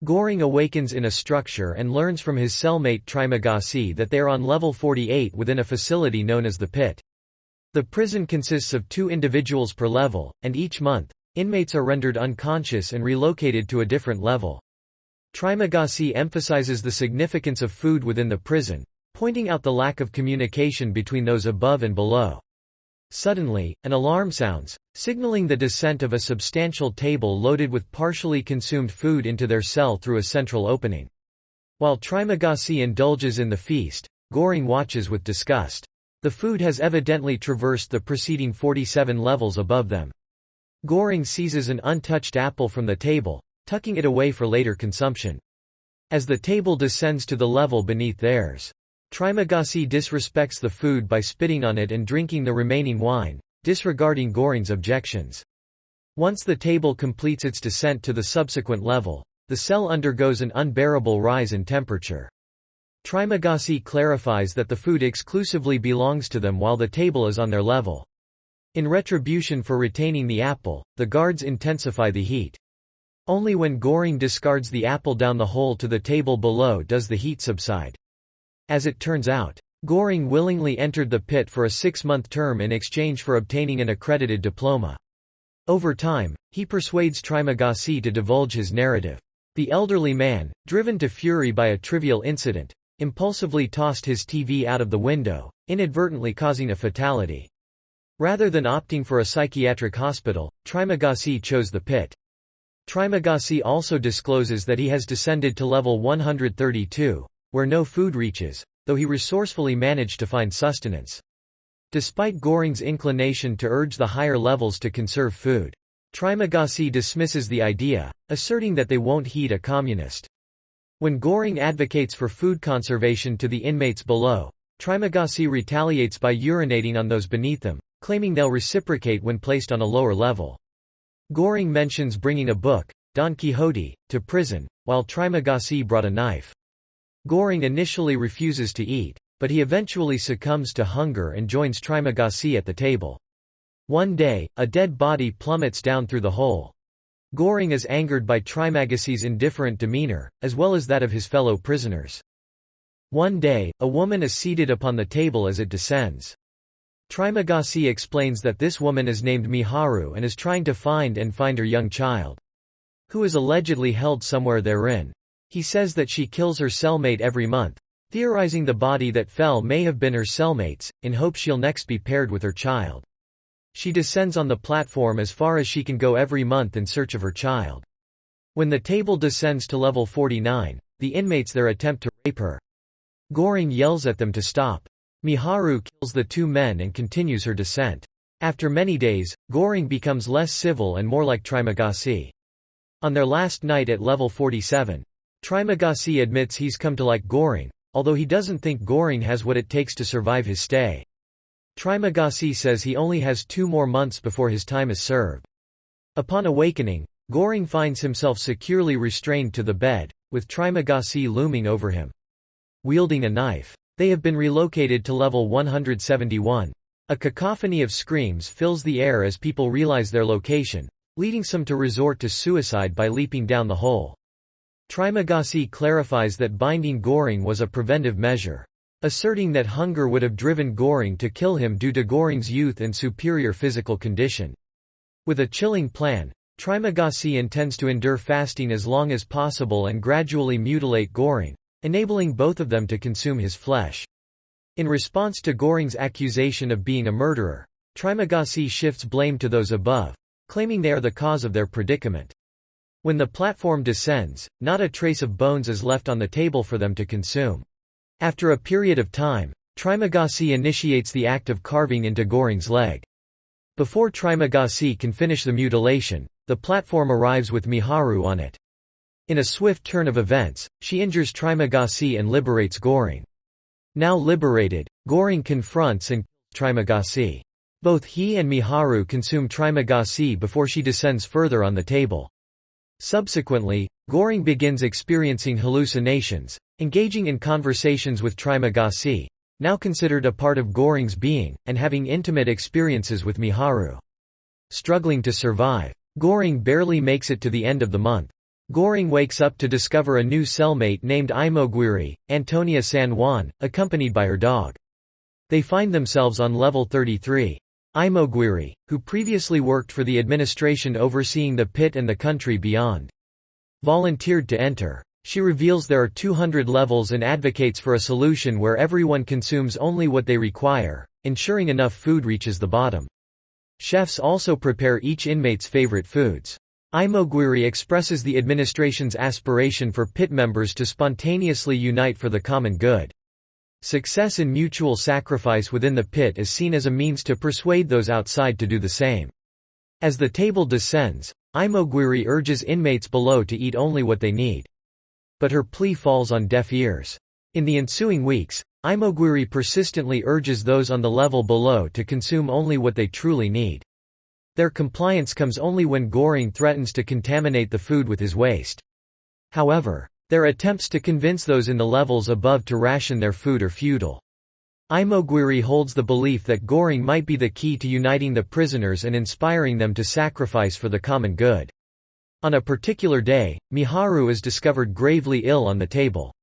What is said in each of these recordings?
Göring awakens in a structure and learns from his cellmate Trimagasi that they are on level 48 within a facility known as the Pit. The prison consists of 2 individuals per level, and each month, inmates are rendered unconscious and relocated to a different level. Trimagasi emphasizes the significance of food within the prison, pointing out the lack of communication between those above and below. Suddenly, an alarm sounds, signaling the descent of a substantial table loaded with partially consumed food into their cell through a central opening. While Trimagasi indulges in the feast, Göring watches with disgust. The food has evidently traversed the preceding 47 levels above them. Göring seizes an untouched apple from the table, tucking it away for later consumption. As the table descends to the level beneath theirs, Trimagasi disrespects the food by spitting on it and drinking the remaining wine, disregarding Göring's objections. Once the table completes its descent to the subsequent level, the cell undergoes an unbearable rise in temperature. Trimagasi clarifies that the food exclusively belongs to them while the table is on their level. In retribution for retaining the apple, the guards intensify the heat. Only when Göring discards the apple down the hole to the table below does the heat subside. As it turns out, Göring willingly entered the pit for a 6-month term in exchange for obtaining an accredited diploma. Over time, he persuades Trimagasi to divulge his narrative. The elderly man, driven to fury by a trivial incident, impulsively tossed his TV out of the window, inadvertently causing a fatality. Rather than opting for a psychiatric hospital, Trimagasi chose the pit. Trimagasi also discloses that he has descended to level 132. Where no food reaches, though he resourcefully managed to find sustenance. Despite Göring's inclination to urge the higher levels to conserve food, Trimagasi dismisses the idea, asserting that they won't heed a communist. When Göring advocates for food conservation to the inmates below, Trimagasi retaliates by urinating on those beneath them, claiming they'll reciprocate when placed on a lower level. Göring mentions bringing a book, Don Quixote, to prison, while Trimagasi brought a knife. Göring initially refuses to eat, but he eventually succumbs to hunger and joins Trimagasi at the table. One day, a dead body plummets down through the hole. Göring is angered by Trimagasi's indifferent demeanor, as well as that of his fellow prisoners. One day, a woman is seated upon the table as it descends. Trimagasi explains that this woman is named Miharu and is trying to find her young child, who is allegedly held somewhere therein. He says that she kills her cellmate every month, theorizing the body that fell may have been her cellmate's, in hope she'll next be paired with her child. She descends on the platform as far as she can go every month in search of her child. When the table descends to level 49, the inmates there attempt to rape her. Göring yells at them to stop. Miharu kills the 2 men and continues her descent. After many days, Göring becomes less civil and more like Trimagasi. On their last night at level 47, Trimagasi admits he's come to like Göring, although he doesn't think Göring has what it takes to survive his stay. Trimagasi says he only has 2 more months before his time is served. Upon awakening, Göring finds himself securely restrained to the bed, with Trimagasi looming over him, wielding a knife. They have been relocated to level 171. A cacophony of screams fills the air as people realize their location, leading some to resort to suicide by leaping down the hole. Trimagasi clarifies that binding Göring was a preventive measure, asserting that hunger would have driven Göring to kill him due to Göring's youth and superior physical condition. With a chilling plan, Trimagasi intends to endure fasting as long as possible and gradually mutilate Göring, enabling both of them to consume his flesh. In response to Göring's accusation of being a murderer, Trimagasi shifts blame to those above, claiming they are the cause of their predicament. When the platform descends, not a trace of bones is left on the table for them to consume. After a period of time, Trimagasi initiates the act of carving into Göring's leg. Before Trimagasi can finish the mutilation, the platform arrives with Miharu on it. In a swift turn of events, she injures Trimagasi and liberates Göring. Now liberated, Göring confronts and kills Trimagasi. Both he and Miharu consume Trimagasi before she descends further on the table. Subsequently, Göring begins experiencing hallucinations, engaging in conversations with Trimagasi, now considered a part of Göring's being, and having intimate experiences with Miharu. Struggling to survive, Göring barely makes it to the end of the month. Goring wakes up to discover a new cellmate named Imoguiri, Antonia San Juan, accompanied by her dog. They find themselves on level 33. Imoguiri, who previously worked for the administration overseeing the pit and the country beyond, volunteered to enter. She reveals there are 200 levels and advocates for a solution where everyone consumes only what they require, ensuring enough food reaches the bottom. Chefs also prepare each inmate's favorite foods. Imoguiri expresses the administration's aspiration for pit members to spontaneously unite for the common good. Success in mutual sacrifice within the pit is seen as a means to persuade those outside to do the same. As the table descends, Imoguiri urges inmates below to eat only what they need. But her plea falls on deaf ears. In the ensuing weeks, Imoguiri persistently urges those on the level below to consume only what they truly need. Their compliance comes only when Goring threatens to contaminate the food with his waste. However, their attempts to convince those in the levels above to ration their food are futile. Imoguiri holds the belief that Goring might be the key to uniting the prisoners and inspiring them to sacrifice for the common good. On a particular day, Miharu is discovered gravely ill on the table.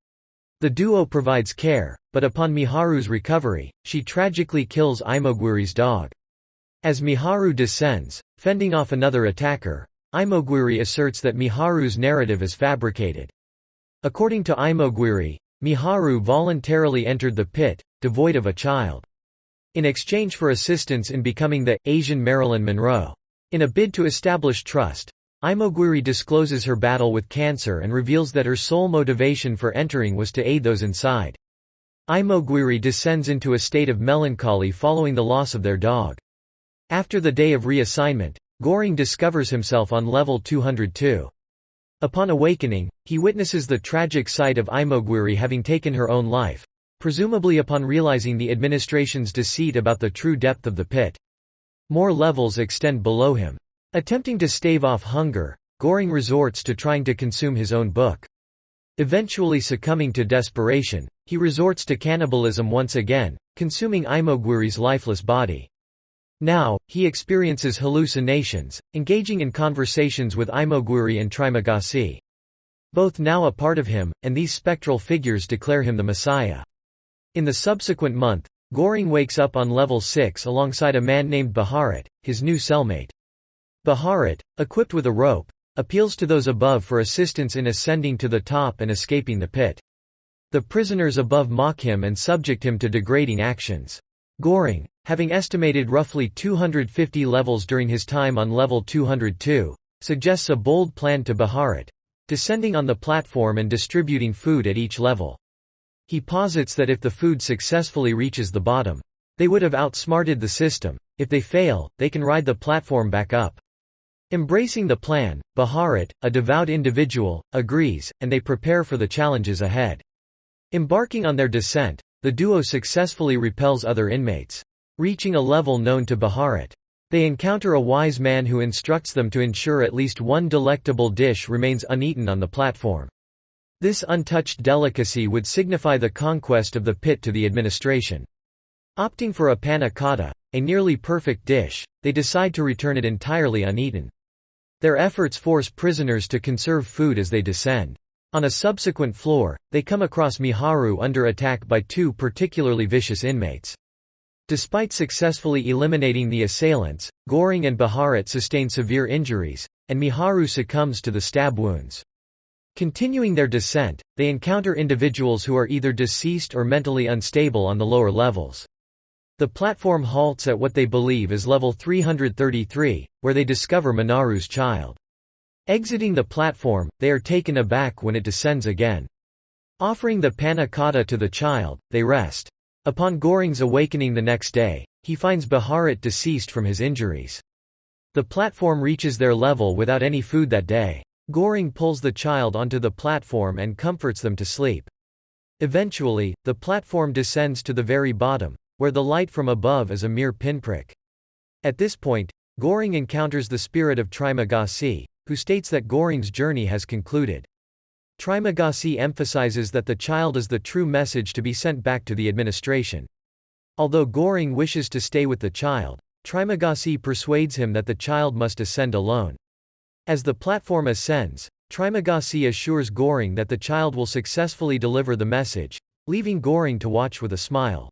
The duo provides care, but upon Miharu's recovery, she tragically kills Imoguiri's dog. As Miharu descends, fending off another attacker, Imoguiri asserts that Miharu's narrative is fabricated. According to Imoguiri, Miharu voluntarily entered the pit, devoid of a child, in exchange for assistance in becoming the Asian Marilyn Monroe. In a bid to establish trust, Imoguiri discloses her battle with cancer and reveals that her sole motivation for entering was to aid those inside. Imoguiri descends into a state of melancholy following the loss of their dog. After the day of reassignment, Goring discovers himself on level 202. Upon awakening, he witnesses the tragic sight of Imoguiri having taken her own life, presumably upon realizing the administration's deceit about the true depth of the pit. More levels extend below him. Attempting to stave off hunger, Goring resorts to trying to consume his own book. Eventually succumbing to desperation, he resorts to cannibalism once again, consuming Imoguiri's lifeless body. Now, he experiences hallucinations, engaging in conversations with Imoguiri and Trimagasi. Both now a part of him, and these spectral figures declare him the Messiah. In the subsequent month, Goring wakes up on level 6 alongside a man named Baharat, his new cellmate. Baharat, equipped with a rope, appeals to those above for assistance in ascending to the top and escaping the pit. The prisoners above mock him and subject him to degrading actions. Goring, having estimated roughly 250 levels during his time on level 202, suggests a bold plan to Baharat, descending on the platform and distributing food at each level. He posits that if the food successfully reaches the bottom, they would have outsmarted the system. If they fail, they can ride the platform back up. Embracing the plan, Baharat, a devout individual, agrees, and they prepare for the challenges ahead. Embarking on their descent, the duo successfully repels other inmates. Reaching a level known to Baharat, they encounter a wise man who instructs them to ensure at least one delectable dish remains uneaten on the platform. This untouched delicacy would signify the conquest of the pit to the administration. Opting for a panna cotta, a nearly perfect dish, they decide to return it entirely uneaten. Their efforts force prisoners to conserve food as they descend. On a subsequent floor, they come across Miharu under attack by two particularly vicious inmates. Despite successfully eliminating the assailants, Goring and Baharat sustain severe injuries, and Miharu succumbs to the stab wounds. Continuing their descent, they encounter individuals who are either deceased or mentally unstable on the lower levels. The platform halts at what they believe is level 333, where they discover Minaru's child. Exiting the platform, they are taken aback when it descends again. Offering the panna cotta to the child, they rest. Upon Goring's awakening the next day, he finds Baharat deceased from his injuries. The platform reaches their level without any food that day. Goring pulls the child onto the platform and comforts them to sleep. Eventually, the platform descends to the very bottom, where the light from above is a mere pinprick. At this point, Goring encounters the spirit of Trimagasi, who states that Goring's journey has concluded. Trimagasi emphasizes that the child is the true message to be sent back to the administration. Although Goring wishes to stay with the child, Trimagasi persuades him that the child must ascend alone. As the platform ascends, Trimagasi assures Goring that the child will successfully deliver the message, leaving Goring to watch with a smile.